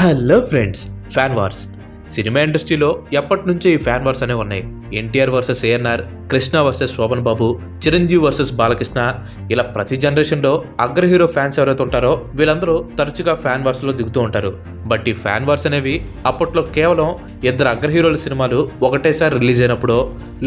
Hello friends, fan wars. Cinema ఇండస్ట్రీలో ఎప్పటి నుంచో ఈ ఫ్యాన్ వార్స్ అనేవి ఉన్నాయి. ఎన్టీఆర్ వర్సెస్ ఏఎన్ఆర్, కృష్ణ వర్సెస్ శోభన్ బాబు, చిరంజీవి వర్సెస్ బాలకృష్ణ, ఇలా ప్రతి జనరేషన్లో అగ్ర హీరో ఫ్యాన్స్ ఎవరైతే ఉంటారో వీళ్ళందరూ తరచుగా ఫ్యాన్ వార్స్లో దిగుతూ ఉంటారు. బట్ ఈ ఫ్యాన్ వార్స్ అనేవి అప్పట్లో కేవలం ఇద్దరు అగ్ర హీరోల సినిమాలు ఒకటేసారి రిలీజ్ అయినప్పుడు,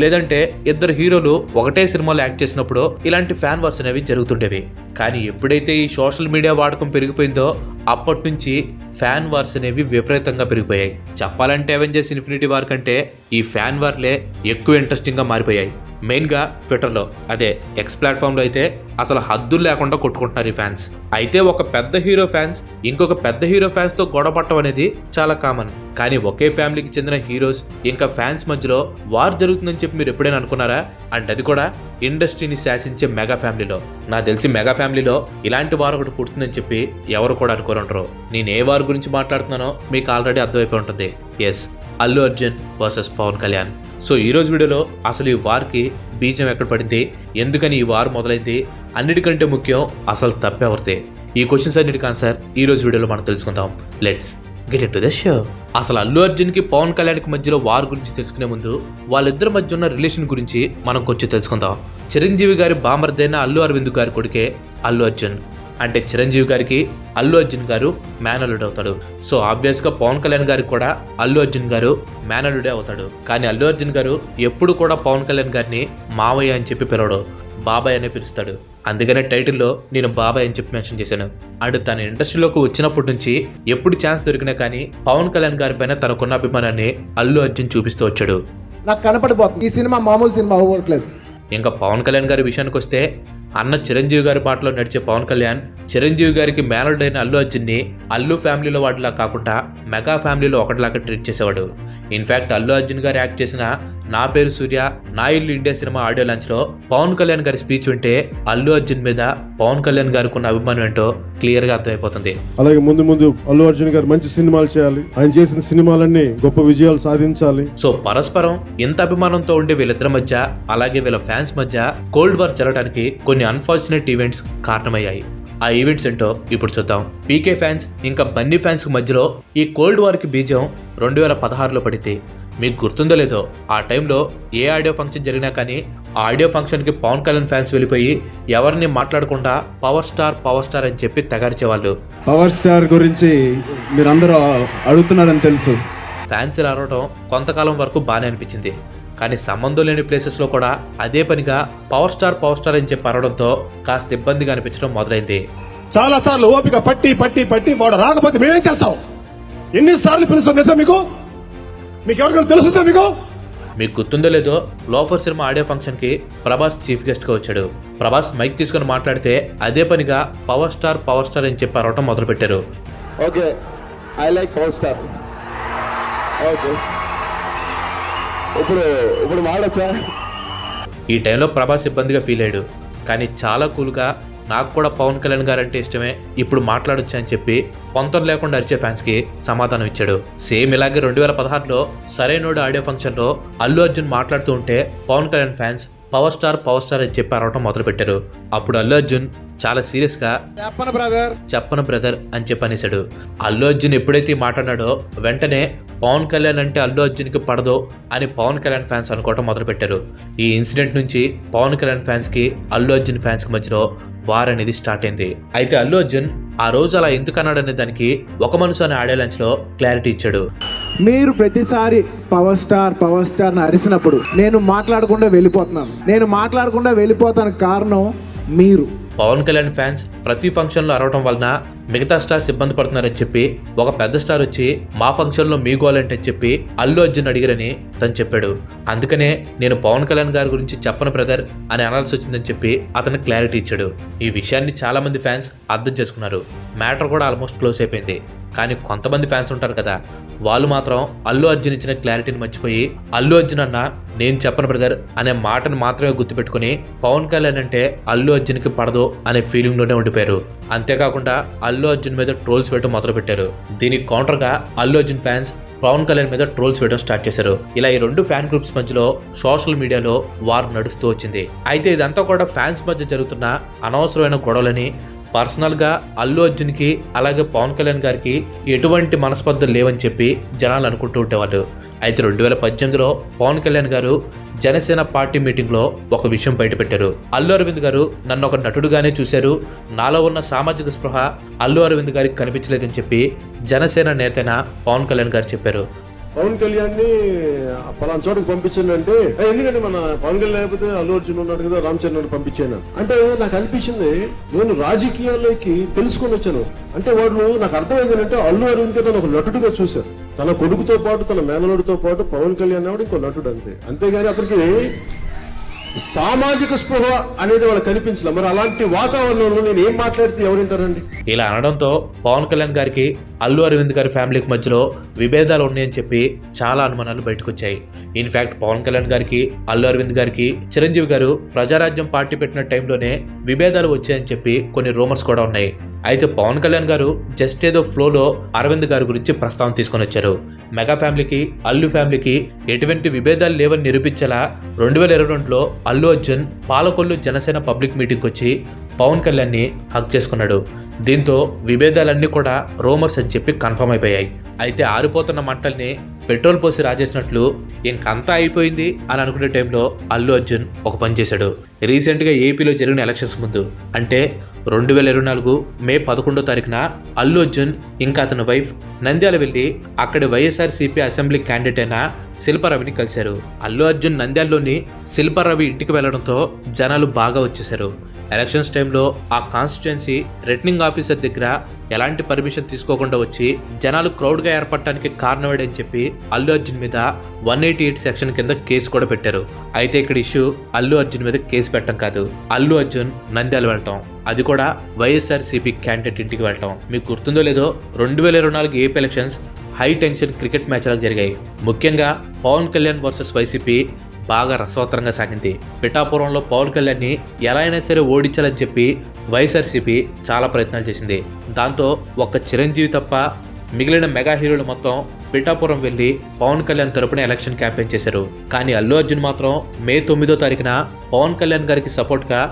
లేదంటే ఇద్దరు హీరోలు ఒకటే సినిమాలో యాక్ట్ చేసినప్పుడు ఇలాంటి ఫ్యాన్ వార్స్ అనేవి జరుగుతుండేవి. కానీ ఎప్పుడైతే ఈ సోషల్ మీడియా వాడకం పెరిగిపోయిందో అప్పటి నుంచి ఫ్యాన్ వార్స్ అనేవి విపరీతంగా పెరిగిపోయాయి. చెప్పాలంటే అవెంజర్స్ ఇన్ఫినిటీ వార్ కంటే ఈ ఫ్యాన్ వార్లే ఎక్కువ ఇంట్రెస్టింగ్గా మారిపోయాయి. మెయిన్గా ట్విట్టర్లో, అదే ఎక్స్ ప్లాట్ఫామ్లో అయితే అసలు హద్దులు లేకుండా కొట్టుకుంటున్నారు ఈ ఫ్యాన్స్. అయితే ఒక పెద్ద హీరో ఫ్యాన్స్ ఇంకొక పెద్ద హీరో ఫ్యాన్స్తో గొడవ పట్టడం అనేది చాలా కామన్. కానీ ఒకే ఫ్యామిలీకి చెందిన హీరోస్ ఇంకా ఫ్యాన్స్ మధ్యలో వార్ జరుగుతుందని చెప్పి మీరు ఎప్పుడైనా అనుకున్నారా? అంటే అది కూడా ఇండస్ట్రీని శాసించే మెగా ఫ్యామిలీలో. నాకు తెలిసి మెగా ఫ్యామిలీలో ఇలాంటి వార్ ఒకటి పుడుతుందని చెప్పి ఎవరు కూడా అనుకోరంటారు. నేను ఏ వార్ గురించి మాట్లాడుతున్నానో మీకు ఆల్రెడీ అర్థమైపోయి ఉంటుంది. Yes, Allu Arjun versus Pawan Kalyan. So ఈరోజు వీడియోలో అసలు ఈ వార్కి బీజం ఎక్కడ పడింది, ఎందుకని ఈ వార్ మొదలైంది, అన్నిటికంటే ముఖ్యం అసలు తప్పెవరితే, ఈ క్వశ్చన్స్ అన్నిటికీ ఆన్సర్ ఈరోజు వీడియోలో మనం తెలుసుకుందాం. Let's get in to the show. అసలు అల్లు అర్జున్కి పవన్ కళ్యాణ్కి మధ్యలో వార్ గురించి తెలుసుకునే ముందు వాళ్ళిద్దరి మధ్య ఉన్న రిలేషన్ గురించి మనం కొంచెం తెలుసుకుందాం. చిరంజీవి గారి బామర్దైన అల్లు అరవింద్ గారి కొడుకే అల్లు అర్జున్. అంటే చిరంజీవి గారికి అల్లు అర్జున్ గారు మేనల్లుడు అవుతాడు. సో ఆబ్వియస్గా పవన్ కళ్యాణ్ గారికి కూడా అల్లు అర్జున్ గారు మేనల్లుడే అవుతాడు. కానీ అల్లు అర్జున్ గారు ఎప్పుడు కూడా పవన్ కళ్యాణ్ గారిని మావయ్య అని చెప్పి పిలవడు, బాబాయ్ అనే పిలుస్తాడు. అందుకనే టైటిల్లో నేను బాబాయ్ అని చెప్పి మెన్షన్ చేశాను. అండ్ తన ఇండస్ట్రీలోకి వచ్చినప్పటి నుంచి ఎప్పుడు ఛాన్స్ దొరికినా కానీ పవన్ కళ్యాణ్ గారి పైన తనకున్న అభిమానాన్ని అల్లు అర్జున్ చూపిస్తూ వచ్చాడు. నాకు కనపడిపోతుంది ఈ సినిమా మామూలు సినిమా అవ్వట్లేదు. ఇంకా పవన్ కళ్యాణ్ గారి విషయానికి వస్తే, అన్న చిరంజీవి గారి పాటలో నడిచే పవన్ కళ్యాణ్ చిరంజీవి గారికి మేనల్లుడైన అల్లు అర్జున్ని అల్లు ఫ్యామిలీలో వాడిలా కాకుండా మెగా ఫ్యామిలీలో ఒకటిలాగా ట్రీట్ చేసేవాడు. ఇన్ఫ్యాక్ట్ అల్లు అర్జున్ గారు యాక్ట్ చేసిన Naa Peru Surya, Naa Illu India cinema audio లాంచ్లో పవన్ కళ్యాణ్ గారి స్పీచ్ వింటే అల్లు అర్జున్ మీద పవన్ కళ్యాణ్ గారికి ఉన్న అభిమానం ఏంటో క్లియర్గా అర్థమైపోతుంది. అలాగే ముందు అల్లు అర్జున్ గారు మంచి సినిమాలు చేయాలి, ఆయన చేసిన సినిమాలన్నీ గొప్ప విజయాలు సాధించాలి. సో పరస్పరం ఎంత అభిమానంతో ఉండే వీళ్ళిద్దరి మధ్య, అలాగే వీళ్ళ ఫ్యాన్స్ మధ్య కోల్డ్ వార్ జరగడానికి కొన్ని అన్ఫార్చునేట్ ఈవెంట్స్ కారణమయ్యాయి. ఆ ఈవెంట్స్ ఏంటో ఇప్పుడు చూద్దాం. పీకే ఫ్యాన్స్ ఇంకా బన్నీ ఫ్యాన్స్ మధ్యలో ఈ కోల్డ్ వార్కి బీజం 2016లో పడింది. మీకు గుర్తుందో లేదో, ఆ టైంలో ఏ ఆడియో ఫంక్షన్ జరిగినా కానీ ఆ ఆడియో ఫంక్షన్కి పవన్ కళ్యాణ్ ఫ్యాన్స్ వెళ్ళిపోయి ఎవరిని మాట్లాడకుండా పవర్ స్టార్ అని చెప్పి తెగరిచేవాళ్ళు. పవర్ స్టార్ గురించి మీరందరూ అడుగుతున్నారని తెలుసు. ఫ్యాన్స్ ఇలా అరవటం కొంతకాలం వరకు బాగానే అనిపించింది. కానీ సంబంధం లేని ప్లేసెస్లో కూడా అదే పనిగా పవర్ స్టార్ అని చెప్పి అరవడంతో కాస్త ఇబ్బందిగా అనిపించడం మొదలైంది. చాలా సార్లు ఓపిక పట్టి వాడు రాకపోతే మేమేం చేస్తాం? ఎన్నిసార్లు పిలుస్తాం తెలుసా మీకు? ఎవరికైనా తెలుస్తుందా మీకు గుర్తుందో లేదో, లోఫర్ సినిమా ఆడియో ఫంక్షన్కి ప్రభాస్ చీఫ్ గెస్ట్గా వచ్చాడు. ప్రభాస్ మైక్ తీసుకుని మాట్లాడితే అదే పనిగా పవర్ స్టార్ అని చెప్పి అరవటం మొదలుపెట్టారు. Okay, I like power star. Okay, ఇప్పుడు మాడొచ్చా? ఈ టైంలో ప్రభాస్ ఇబ్బందిగా ఫీల్ అయ్యాడు. కానీ చాలా కూల్గా నాకు కూడా పవన్ కళ్యాణ్ గారు అంటే ఇష్టమే, ఇప్పుడు మాట్లాడొచ్చా అని చెప్పి పొంతం లేకుండా అరిచే ఫ్యాన్స్కి సమాధానం ఇచ్చాడు. సేమ్ ఇలాగే 2016లో సరైనోడు ఆడియో ఫంక్షన్లో అల్లు అర్జున్ మాట్లాడుతూ ఉంటే Pawan Kalyan fans power star అని చెప్పి అరవటం మొదలుపెట్టారు. అప్పుడు అల్లు అర్జున్ చాలా సీరియస్గా చెప్పను బ్రదర్ అని చెప్పి అనేసాడు. అల్లు అర్జున్ ఎప్పుడైతే మాట్లాడాడో వెంటనే పవన్ కళ్యాణ్ అంటే అల్లు అర్జున్కి పడదో అని పవన్ కళ్యాణ్ ఫ్యాన్స్ అనుకోవటం మొదలుపెట్టారు. ఈ ఇన్సిడెంట్ నుంచి పవన్ కళ్యాణ్ ఫ్యాన్స్కి అల్లు అర్జున్ ఫ్యాన్స్కి మధ్యలో వార్ అనేది స్టార్ట్ అయింది. అయితే అల్లు అర్జున్ ఆ రోజు అలా ఎందుకు అన్నాడు అనే దానికి ఒక మనసు అనే ఆడియో లాంచ్లో క్లారిటీ ఇచ్చాడు. మీరు ప్రతిసారి పవర్ స్టార్ అరిసినప్పుడు నేను మాట్లాడకుండా వెళ్ళిపోతాను కారణం మీరు. పవన్ కళ్యాణ్ ఫ్యాన్స్ ప్రతి ఫంక్షన్లో అరవటం వలన మిగతా స్టార్స్ ఇబ్బంది పడుతున్నారని చెప్పి ఒక పెద్ద స్టార్ వచ్చి మా ఫంక్షన్లో మీ గోల్ అంటే చెప్పి అల్లు అర్జున్ అడిగారని తను చెప్పాడు. అందుకనే నేను పవన్ కళ్యాణ్ గారి గురించి చెప్పను బ్రదర్ అని అనాల్సి వచ్చిందని చెప్పి అతను క్లారిటీ ఇచ్చాడు. ఈ విషయాన్ని చాలా మంది ఫ్యాన్స్ అర్థం చేసుకున్నారు. మ్యాటర్ కూడా ఆల్మోస్ట్ క్లోజ్ అయిపోయింది. కానీ కొంతమంది ఫ్యాన్స్ ఉంటారు కదా, వాళ్ళు మాత్రం అల్లు అర్జున్ ఇచ్చిన క్లారిటీని మర్చిపోయి అల్లు అర్జున్ అన్న నేను చెప్పను బ్రదర్ అనే మాటను మాత్రమే గుర్తుపెట్టుకుని పవన్ కళ్యాణ్ అంటే అల్లు అర్జున్కి పడదు అనే ఫీలింగ్లోనే ఉండిపోయారు. అంతేకాకుండా అల్లు అర్జున్ మీద ట్రోల్స్ వేయడం మొదలుపెట్టారు. దీనికి కౌంటర్గా అల్లు అర్జున్ ఫ్యాన్స్ పవన్ కళ్యాణ్ మీద ట్రోల్స్ వేయడం స్టార్ట్ చేశారు. ఇలా ఈ రెండు ఫ్యాన్ గ్రూప్స్ మధ్యలో సోషల్ మీడియాలో వార్ నడుస్తూ వచ్చింది. అయితే ఇదంతా కూడా ఫ్యాన్స్ మధ్య జరుగుతున్న అనవసరమైన గొడవలని పర్సనల్గా అల్లు అర్జున్కి అలాగే పవన్ కళ్యాణ్ గారికి ఎటువంటి మనస్పర్ధలు లేవని చెప్పి జనాలు అనుకుంటూ ఉండేవాళ్ళు. అయితే 2018లో పవన్ కళ్యాణ్ గారు జనసేన పార్టీ మీటింగ్లో ఒక విషయం బయటపెట్టారు. అల్లు అరవింద్ గారు నన్ను ఒక నటుడుగానే చూశారు, నాలో ఉన్న సామాజిక స్పృహ అల్లు అరవింద్ గారికి కనిపించలేదని చెప్పి జనసేన నేతైన పవన్ కళ్యాణ్ గారు చెప్పారు. పవన్ కళ్యాణ్ ని పలానా చోటుకు పంపించండి అంటే, ఎందుకంటే మన పవన్ కళ్యాణ్ లేకపోతే అల్లు అర్జున్ ఉన్నాడు కదా, రామ్ చరణ్ పంపించాను అంటే నాకు అనిపించింది, నేను రాజకీయాల్లోకి తెలుసుకొని వచ్చాను అంటే వాళ్ళు నాకు అర్థమైంది అంటే అల్లు అరవింద్ గారు ఒక నటుడుగా చూశారు. తన కొడుకుతో పాటు తన మేనలుడితో పాటు పవన్ కళ్యాణ్ కూడా ఇంకో నటుడు అంతే. అంతేగాని అతనికి సామాజిక స్పృహ అనేది వాళ్ళకి కనిపించలే. మరి అలాంటి వాతావరణంలో నేను ఏం మాట్లాడితే ఎవరింటారండి? ఇలా అనడంతో పవన్ కళ్యాణ్ గారికి అల్లు అరవింద్ గారి ఫ్యామిలీకి మధ్యలో విభేదాలు ఉన్నాయని చెప్పి చాలా అనుమానాలు బయటకు వచ్చాయి. ఇన్ఫాక్ట్ పవన్ కళ్యాణ్ గారికి అల్లు అరవింద్ గారికి చిరంజీవి గారు ప్రజారాజ్యం పార్టీ పెట్టిన టైంలోనే విభేదాలు వచ్చాయని చెప్పి కొన్ని రూమర్స్ కూడా ఉన్నాయి. అయితే పవన్ కళ్యాణ్ గారు జస్ట్ ఏదో ఫ్లోలో అరవింద్ గారి గురించి ప్రస్తావన తీసుకొని వచ్చారు. మెగా ఫ్యామిలీకి అల్లు ఫ్యామిలీకి ఎటువంటి విభేదాలు లేవని నిరూపించేలా 2022లో అల్లు అర్జున్ పాలకొల్లు జనసేన పబ్లిక్ మీటింగ్కి వచ్చి పవన్ కళ్యాణ్ని హక్ చేసుకున్నాడు. దీంతో విభేదాలన్నీ కూడా రూమర్స్ అని చెప్పి కన్ఫర్మ్ అయిపోయాయి. అయితే ఆరిపోతున్న మంటల్ని పెట్రోల్ పోసి రాజేసినట్లు ఇంకంతా అయిపోయింది అని అనుకునే టైంలో అల్లు అర్జున్ ఒక పని చేశాడు. రీసెంట్గా ఏపీలో జరిగిన ఎలక్షన్స్ ముందు అంటే 2024 మే 11వ తారీఖున అల్లు అర్జున్ ఇంకా అతని వైఫ్ నంద్యాల వెళ్ళి అక్కడి వైఎస్ఆర్సీపీ అసెంబ్లీ క్యాండిడేట్ అయిన శిల్పారవిని కలిశారు. అల్లు అర్జున్ నంద్యాలలోని శిల్పారవి ఇంటికి వెళ్లడంతో జనాలు బాగా వచ్చేశారు. ఎలక్షన్స్ టైంలో ఆ కాన్స్టిట్యుయెన్సీ రిటర్నింగ్ ఆఫీసర్ దగ్గర ఎలాంటి పర్మిషన్ తీసుకోకుండా వచ్చి జనాలు క్రౌడ్గా ఏర్పడటానికి కారణమేడని చెప్పి అల్లు అర్జున్ మీద 188 సెక్షన్ కింద కేసు కూడా పెట్టారు. అయితే ఇక్కడ ఇష్యూ అల్లు అర్జున్ మీద కేసు పెట్టడం కాదు, అల్లు అర్జున్ నంద్యాల వెళ్ళటం, అది కూడా వైఎస్ఆర్సీపీ క్యాండిడేట్ ఇంటికి వెళ్ళటం. మీకు గుర్తుందో లేదో 2024 AP elections high tension cricket మ్యాచ్లు జరిగాయి. ముఖ్యంగా పవన్ కళ్యాణ్ వర్సెస్ వైసీపీ బాగా రసవత్తరంగా సాగింది. పిఠాపురంలో పవన్ కళ్యాణ్ని ఎలా అయినా సరే ఓడించాలని చెప్పి వైఎస్ఆర్సీపీ చాలా ప్రయత్నాలు చేసింది. దాంతో ఒక్క చిరంజీవి తప్ప మిగిలిన మెగా హీరోలు మొత్తం పిఠాపురం వెళ్ళి పవన్ కళ్యాణ్ తరపున ఎలక్షన్ క్యాంపెయిన్ చేశారు. కానీ అల్లు అర్జున్ మాత్రం మే 9వ తారీఖున పవన్ కళ్యాణ్ గారికి సపోర్ట్గా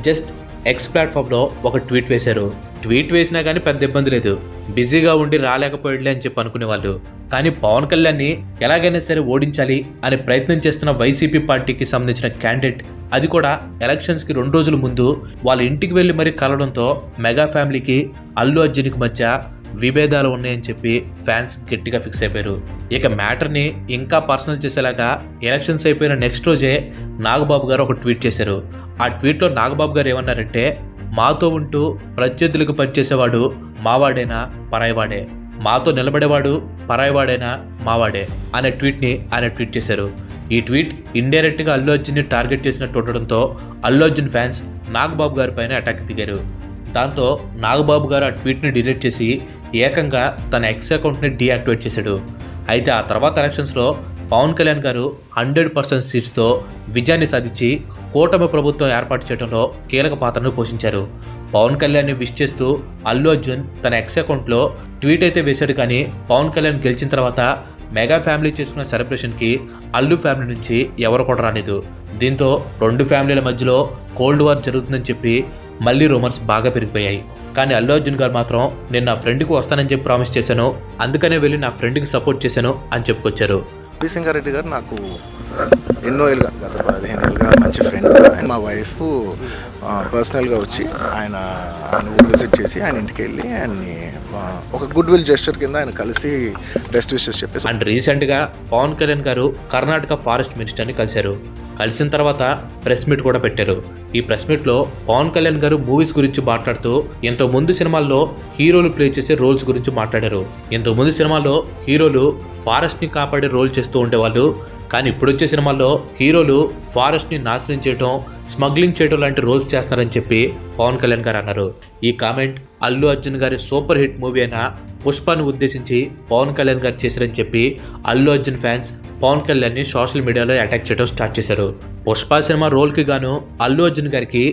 జస్ట్ ఎక్స్ ప్లాట్ఫామ్లో ఒక ట్వీట్ వేశారు. ట్వీట్ వేసినా కానీ పెద్ద ఇబ్బంది లేదు, బిజీగా ఉండి రాలేకపోయాడులే అని చెప్పి అనుకునేవాళ్ళు. కానీ పవన్ కళ్యాణ్ని ఎలాగైనా సరే ఓడించాలి అనే ప్రయత్నం చేస్తున్న వైసీపీ పార్టీకి సంబంధించిన క్యాండిడేట్, అది కూడా ఎలక్షన్స్కి 2 రోజుల ముందు వాళ్ళ ఇంటికి వెళ్ళి మరీ కలవడంతో మెగా ఫ్యామిలీకి అల్లు అర్జున్కి మధ్య విభేదాలు ఉన్నాయని చెప్పి ఫ్యాన్స్ గట్టిగా ఫిక్స్ అయిపోయారు. ఇక మ్యాటర్ని ఇంకా పర్సనల్ చేసేలాగా ఎలక్షన్స్ అయిపోయిన నెక్స్ట్ రోజే నాగబాబు గారు ఒక ట్వీట్ చేశారు. ఆ ట్వీట్లో నాగబాబు గారు ఏమన్నారంటే, మాతో ఉంటూ ప్రత్యర్థులకు పనిచేసేవాడు మావాడేనా పరాయివాడే, మాతో నిలబడేవాడు పరాయివాడైనా మావాడే అనే ట్వీట్ని ఆయన ట్వీట్ చేశారు. ఈ ట్వీట్ ఇండైరెక్ట్గా అల్లు అర్జున్ని టార్గెట్ చేసినట్టు ఉండడంతో అల్లు అర్జున్ ఫ్యాన్స్ నాగబాబు గారి పైన అటాక్ దిగారు. దాంతో నాగబాబు గారు ఆ ట్వీట్ని డిలీట్ చేసి ఏకంగా తన ఎక్స్ అకౌంట్ని డీయాక్టివేట్ చేశాడు. అయితే ఆ తర్వాత ఎలక్షన్స్లో పవన్ కళ్యాణ్ గారు 100% సీట్స్తో విజయాన్ని సాధించి కూటమి ప్రభుత్వం ఏర్పాటు చేయడంలో కీలక పాత్రను పోషించారు. పవన్ కళ్యాణ్ని విష్ చేస్తూ అల్లు అర్జున్ తన ఎక్స్ అకౌంట్లో ట్వీట్ అయితే వేశాడు. కానీ పవన్ కళ్యాణ్ గెలిచిన తర్వాత మెగా ఫ్యామిలీ చేసుకున్న సెలబ్రేషన్కి అల్లు ఫ్యామిలీ నుంచి ఎవరు కూడా రాలేదు. దీంతో 2 ఫ్యామిలీల మధ్యలో కోల్డ్ వార్ జరుగుతుందని చెప్పి మళ్ళీ రూమర్స్ బాగా పెరిగిపోయాయి. కానీ అల్లు అర్జున్ గారు మాత్రం నేను నా ఫ్రెండ్కి వస్తానని చెప్పి ప్రామిస్ చేశాను, అందుకనే వెళ్ళి నా ఫ్రెండ్కి సపోర్ట్ చేశాను అని చెప్పుకొచ్చారు. సింగారెడ్డి గారు నాకు ఎన్నో ఏళ్ళుగా గత 15 ఏళ్ళుగా మంచి ఫ్రెండ్. మా వైఫ్ పర్సనల్గా వచ్చి ఆయన విజిట్ చేసి ఆయన ఇంటికి వెళ్ళి ఆయన్ని ఒక గుడ్ విల్ జెస్చర్ కింద ఆయన కలిసి బెస్ట్ విషెస్ చెప్పేసి. అండ్ రీసెంట్గా పవన్ కళ్యాణ్ గారు కర్ణాటక ఫారెస్ట్ మినిస్టర్ని కలిశారు. కలిసిన తర్వాత ప్రెస్ మీట్ కూడా పెట్టారు. ఈ ప్రెస్ మీట్లో పవన్ కళ్యాణ్ గారు మూవీస్ గురించి మాట్లాడుతూ ఇంతకు ముందు సినిమాల్లో హీరోలు ప్లే చేసే రోల్స్ గురించి మాట్లాడారు. ఇంతకు ముందు సినిమాల్లో హీరోలు ఫారెస్ట్ని కాపాడే రోల్ చేస్తూ ఉండేవాళ్ళు, కానీ ఇప్పుడు వచ్చే సినిమాల్లో హీరోలు ఫారెస్ట్ని నాశనం చేయడం, స్మగ్లింగ్ చేయడం లాంటి రోల్స్ చేస్తున్నారని చెప్పి పవన్ కళ్యాణ్ గారు అన్నారు. ఈ కామెంట్ అల్లు అర్జున్ గారి సూపర్ హిట్ మూవీ అయిన పుష్పను ఉద్దేశించి పవన్ కళ్యాణ్ గారు చేశారని చెప్పి అల్లు అర్జున్ ఫ్యాన్స్ పవన్ కళ్యాణ్ని సోషల్ మీడియాలో అటాక్ చేయడం స్టార్ట్ చేశారు. పుష్ప సినిమా రోల్కి గాను అల్లు అర్జున్ గారికి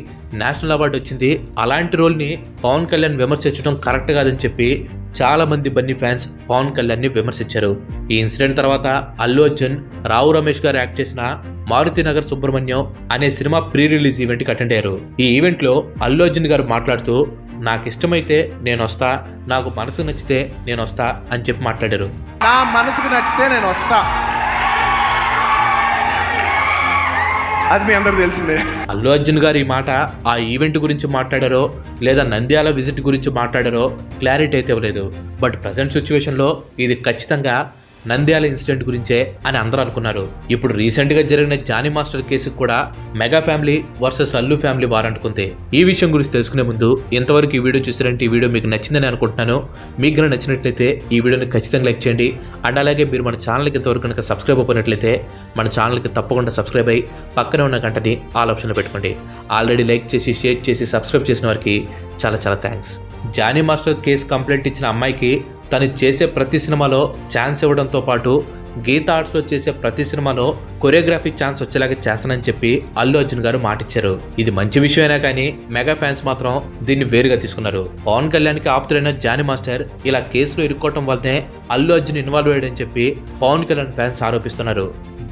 నేషనల్ అవార్డు వచ్చింది, అలాంటి రోల్ని పవన్ కళ్యాణ్ విమర్శించడం కరెక్ట్ కాదని చెప్పి చాలా మంది బన్నీ ఫ్యాన్స్ పవన్ కళ్యాణ్ని విమర్శించారు. ఈ ఇన్సిడెంట్ తర్వాత అల్లు అర్జున్ రావు రమేష్ గారు యాక్ట్ చేసిన మారుతినగర్ సుబ్రహ్మణ్యం అనే సినిమా ప్రీ రిలీజ్ ఈవెంట్కి అటెండ్ అయ్యారు. ఈ ఈవెంట్లో అల్లు అర్జున్ గారు మాట్లాడుతూ నాకు ఇష్టమైతే నేను వస్తా, నాకు మనసు నచ్చితే నేను వస్తా అని చెప్పి మాట్లాడారు. నా మనసుకు నచ్చితే నేను వస్తా, అది మీ అందరికి తెలిసిందే. అల్లు అర్జున్ గారు ఈ మాట ఆ ఈవెంట్ గురించి మాట్లాడారో లేదా నంద్యాల విజిట్ గురించి మాట్లాడారో క్లారిటీ అయితే ఇవ్వలేదు. బట్ ప్రజెంట్ సిచ్యువేషన్లో ఇది ఖచ్చితంగా నంద్యాల ఇన్సిడెంట్ గురించే అని అందరూ అనుకున్నారు. ఇప్పుడు రీసెంట్గా జరిగిన జానీ మాస్టర్ కేసుకు కూడా mega family versus Allu family war అంటుకుంది. ఈ విషయం గురించి తెలుసుకునే ముందు ఇంతవరకు ఈ వీడియో చూసారంటే ఈ వీడియో మీకు నచ్చిందని అనుకుంటున్నాను. మీకు కనుక నచ్చినట్లయితే ఈ వీడియోని ఖచ్చితంగా లైక్ చేయండి. అండ్ అలాగే మీరు మన ఛానల్కి ఇంతవరకు కనుక సబ్స్క్రైబ్ అయిపోయినట్లయితే మన ఛానల్కి తప్పకుండా సబ్స్క్రైబ్ అయ్యి పక్కనే ఉన్న గంటని ఆల్ ఆప్షన్లో పెట్టుకోండి. ఆల్రెడీ లైక్ చేసి షేర్ చేసి సబ్స్క్రైబ్ చేసిన వారికి చాలా చాలా thanks. Jani master case complaint ఇచ్చిన అమ్మాయికి తను చేసే ప్రతి సినిమాలో ఛాన్స్ ఇవ్వడంతో పాటు గీతా ఆర్ట్స్లో చేసే ప్రతి సినిమాలో కొరియోగ్రఫీ ఛాన్స్ వచ్చేలాగా చేస్తానని చెప్పి అల్లు అర్జున్ గారు మాటిచ్చారు. ఇది మంచి విషయమైనా కానీ మెగా ఫ్యాన్స్ మాత్రం దీన్ని వేరుగా తీసుకున్నారు. పవన్ కళ్యాణ్కి ఆప్తులైన జానీ మాస్టర్ ఇలా కేసులో ఇరుక్కోవటం వల్లనే అల్లు అర్జున్ ఇన్వాల్వ్ అయ్యాడని చెప్పి పవన్ కళ్యాణ్ ఫ్యాన్స్ ఆరోపిస్తున్నారు.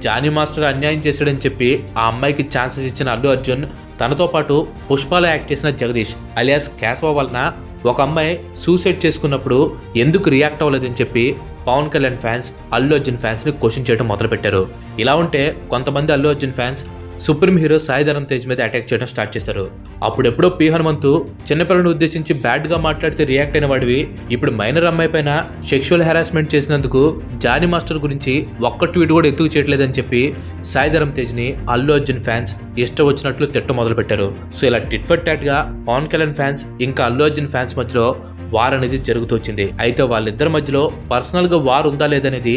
జానీ మాస్టర్ అన్యాయం చేశాడని చెప్పి ఆ అమ్మాయికి ఛాన్సెస్ ఇచ్చిన అల్లు అర్జున్ తనతో పాటు పుష్పాలో యాక్ట్ చేసిన జగదీష్ అలియాస్ కేశవ వలన ఒక అమ్మాయి సూసైడ్ చేసుకున్నప్పుడు ఎందుకు రియాక్ట్ అవ్వలేదని చెప్పి పవన్ కళ్యాణ్ ఫ్యాన్స్ అల్లు అర్జున్ ఫ్యాన్స్ని క్వశ్చన్ చేయడం మొదలుపెట్టారు. ఇలా ఉంటే కొంతమంది Allu Arjun fans supreme hero Sai Dharam Tej మీద అటాక్ చేయడం స్టార్ట్ చేశారు. అప్పుడెప్పుడో పి హనుమంతు చిన్నపిల్లని ఉద్దేశించి బ్యాడ్గా మాట్లాడితే రియాక్ట్ అయిన వాడివి ఇప్పుడు మైనర్ అమ్మాయి పైన సెక్షువల్ హెరాస్మెంట్ చేసినందుకు జానీ మాస్టర్ గురించి ఒక్క ట్వీట్ కూడా ఎత్తుకు చేయట్లేదని చెప్పి సాయి ధరమ్ తేజ్ని అల్లు అర్జున్ ఫ్యాన్స్ ఇష్టం వచ్చినట్లు తిట్ట మొదలుపెట్టారు. సో ఇలా టిట్ ఫర్ టాట్ గా పవన్ కళ్యాణ్ ఫ్యాన్స్ ఇంకా అల్లు అర్జున్ ఫ్యాన్స్ మధ్యలో వార్ అనేది జరుగుతూ వచ్చింది. అయితే వాళ్ళిద్దరి మధ్యలో పర్సనల్గా వార్ ఉందా లేదనేది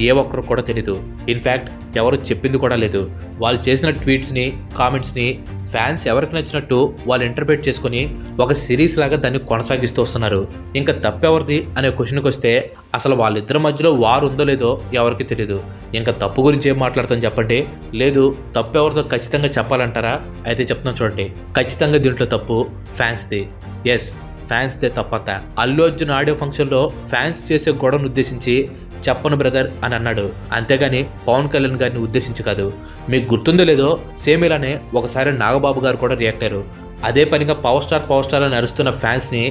ఏ ఒక్కరు కూడా తెలీదు. ఇన్ఫ్యాక్ట్ ఎవరు చెప్పింది కూడా లేదు. వాళ్ళు చేసిన ట్వీట్స్ని కామెంట్స్ని ఫ్యాన్స్ ఎవరికి నచ్చినట్టు వాళ్ళు ఇంటర్ప్రిట్ చేసుకుని ఒక సిరీస్ లాగా దాన్ని కొనసాగిస్తూ వస్తున్నారు. ఇంకా తప్పెవరిది అనే క్వశ్చన్కి వస్తే అసలు వాళ్ళిద్దరి మధ్యలో వార్ ఉందో లేదో ఎవరికి తెలియదు. ఇంకా తప్పు గురించి ఏం మాట్లాడతాం చెప్పండి. లేదు తప్పెవరితో ఖచ్చితంగా చెప్పాలంటారా? అయితే చెప్తాం చూడండి. ఖచ్చితంగా దీంట్లో తప్పు ఫ్యాన్స్ది. ఎస్, ఫ్యాన్స్దే తప్పత. అల్లు అర్జున్ ఆడియో ఫంక్షన్లో ఫ్యాన్స్ చేసే గొడవను ఉద్దేశించి చెప్పను బ్రదర్ అని అన్నాడు, అంతేగాని పవన్ కళ్యాణ్ గారిని ఉద్దేశించి కాదు. మీకు గుర్తుందో లేదో సేమ్ ఇలానే ఒకసారి నాగబాబు గారు కూడా రియాక్ట్ అయ్యారు. అదే పనిగా పవర్ స్టార్ అని అరుస్తున్న ఫ్యాన్స్ని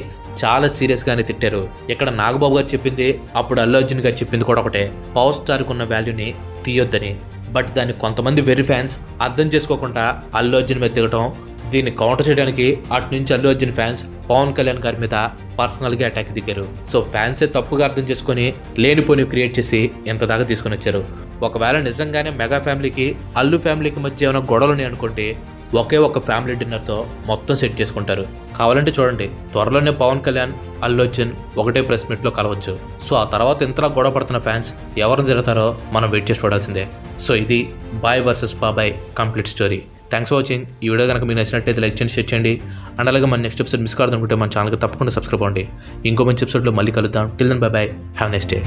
చాలా సీరియస్గానే తిట్టారు. ఇక్కడ నాగబాబు గారు చెప్పింది అప్పుడు అల్లు అర్జున్ గారు చెప్పింది కూడా ఒకటే, పవర్ స్టార్కి ఉన్న వాల్యూని తీయొద్దని. బట్ దాన్ని కొంతమంది వెర్రి ఫ్యాన్స్ అర్థం చేసుకోకుండా అల్లు అర్జున్ మీద దిగటం, దీన్ని కౌంటర్ చేయడానికి అటు నుంచి అల్లు అర్జున్ ఫ్యాన్స్ పవన్ కళ్యాణ్ గారి మీద పర్సనల్గా అటాక్ దిగారు. సో ఫ్యాన్సే తప్పుగా అర్థం చేసుకుని లేనిపోని క్రియేట్ చేసి ఎంత దాకా తీసుకుని వచ్చారు. ఒకవేళ నిజంగానే మెగా ఫ్యామిలీకి అల్లు ఫ్యామిలీకి మధ్య ఏమైనా గొడవలు అనుకుంటే ఒకే ఒక ఫ్యామిలీ డిన్నర్తో మొత్తం సెట్ చేసుకుంటారు. కావాలంటే చూడండి, త్వరలోనే పవన్ కళ్యాణ్ అల్లు అర్జున్ ఒకటే ప్రెస్ మీట్లో కలవచ్చు. సో ఆ తర్వాత ఇంతలా గొడవ పడుతున్న ఫ్యాన్స్ ఎవరిని జరుగుతారో మనం వెయిట్ చేసి చూడాల్సిందే. సో ఇది బాయ్ వర్సెస్ బాబాయ్ complete story. Thanks for watching. ఈ వీడియో కనుక మీకు నచ్చినట్లయితే లైక్ చేయండి, షేర్ చేయండి. అండ్ అలాగే మన నెక్స్ట్ ఎపిసోడ్ మిస్ కాదనుకుంటే మన ఛానల్కి తప్పకుండా సబ్స్క్రైబ్ అవ్వండి. ఇంకో మంచి ఎపిసోడ్లో మళ్ళీ కలుద్దాం. Till then bye bye, have next day.